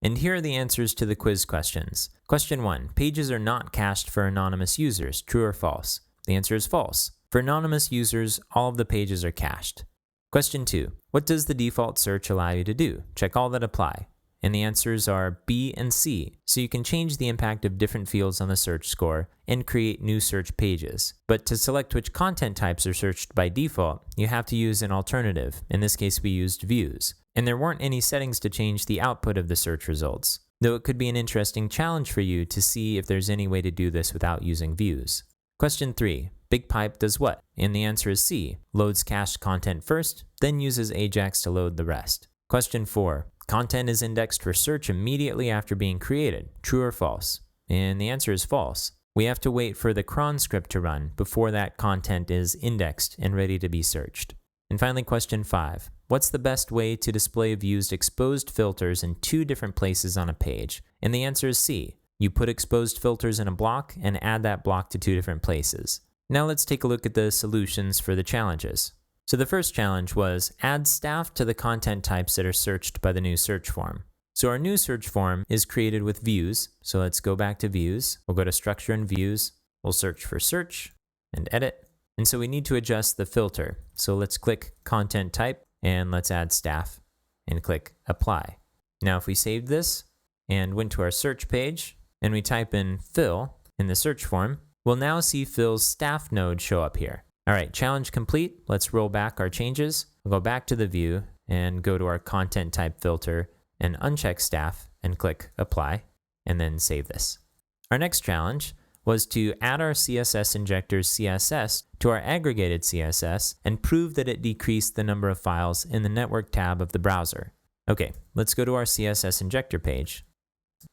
And here are the answers to the quiz questions. Question 1. Pages are not cached for anonymous users. True or false? The answer is false. For anonymous users, all of the pages are cached. Question 2. What does the default search allow you to do? Check all that apply. And the answers are B and C, so you can change the impact of different fields on the search score and create new search pages. But to select which content types are searched by default, you have to use an alternative. In this case, we used views. And there weren't any settings to change the output of the search results, though it could be an interesting challenge for you to see if there's any way to do this without using views. Question 3. BigPipe does what? And the answer is C. Loads cached content first, then uses Ajax to load the rest. Question 4. Content is indexed for search immediately after being created. True or false? And the answer is false. We have to wait for the cron script to run before that content is indexed and ready to be searched. And finally, question 5. What's the best way to display views exposed filters in 2 different places on a page? And the answer is C. You put exposed filters in a block and add that block to 2 different places. Now let's take a look at the solutions for the challenges. So the first challenge was add staff to the content types that are searched by the new search form. So our new search form is created with views. So let's go back to views. We'll go to structure and views. We'll search for search and edit. And so we need to adjust the filter. So let's click content type and let's add staff and click apply. Now if we saved this and went to our search page and we type in Phil in the search form, we'll now see Phil's staff node show up here. All right, challenge complete. Let's roll back our changes. We'll go back to the view and go to our content type filter and uncheck staff and click apply and then save this. Our next challenge was to add our CSS Injector's CSS to our aggregated CSS and prove that it decreased the number of files in the network tab of the browser. Okay, let's go to our CSS Injector page.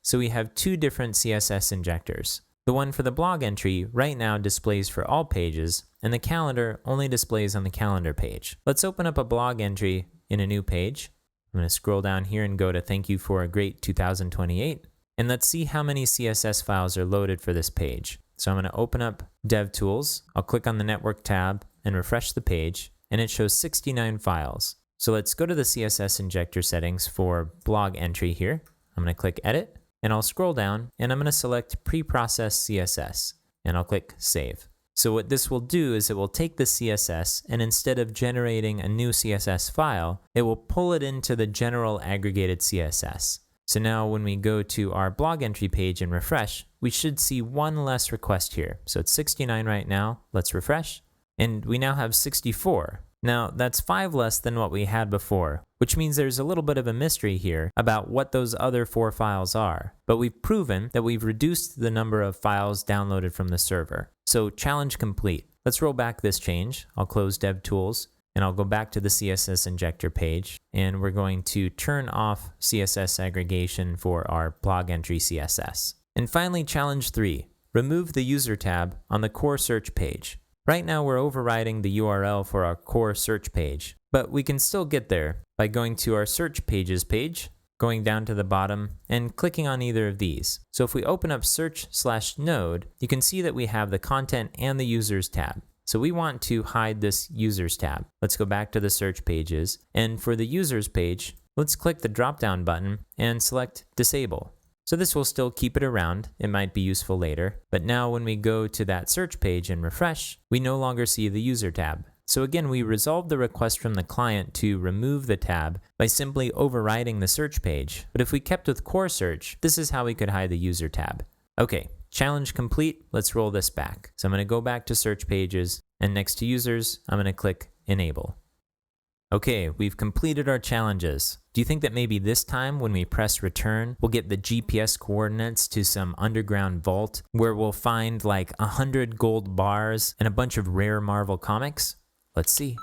So we have 2 different CSS injectors. The one for the blog entry right now displays for all pages, and the calendar only displays on the calendar page. Let's open up a blog entry in a new page. I'm going to scroll down here and go to thank you for a great 2028. And let's see how many CSS files are loaded for this page. So I'm going to open up DevTools. I'll click on the network tab and refresh the page, and it shows 69 files. So let's go to the CSS Injector settings for blog entry here. I'm going to click Edit. And I'll scroll down and I'm going to select Preprocess CSS and I'll click Save. So what this will do is it will take the CSS and instead of generating a new CSS file, it will pull it into the general aggregated CSS. So now when we go to our blog entry page and refresh, we should see 1 less request here. So it's 69 right now. Let's refresh. And we now have 64. Now that's 5 less than what we had before, which means there's a little bit of a mystery here about what those other 4 files are. But we've proven that we've reduced the number of files downloaded from the server. So challenge complete. Let's roll back this change. I'll close DevTools and I'll go back to the CSS Injector page and we're going to turn off CSS aggregation for our blog entry CSS. And finally, challenge 3, remove the user tab on the core search page. Right now we're overriding the URL for our core search page, but we can still get there by going to our search pages page, going down to the bottom and clicking on either of these. So if we open up search/node, you can see that we have the content and the users tab. So we want to hide this users tab. Let's go back to the search pages, and for the users page, let's click the drop-down button and select disable. So this will still keep it around. It might be useful later, but now when we go to that search page and refresh, we no longer see the user tab. So again, we resolved the request from the client to remove the tab by simply overriding the search page. But if we kept with core search, this is how we could hide the user tab. Okay, challenge complete. Let's roll this back. So I'm going to go back to search pages, and next to users, I'm going to click enable. Okay, we've completed our challenges. Do you think that maybe this time when we press return, we'll get the GPS coordinates to some underground vault where we'll find like 100 gold bars and a bunch of rare Marvel comics? Let's see.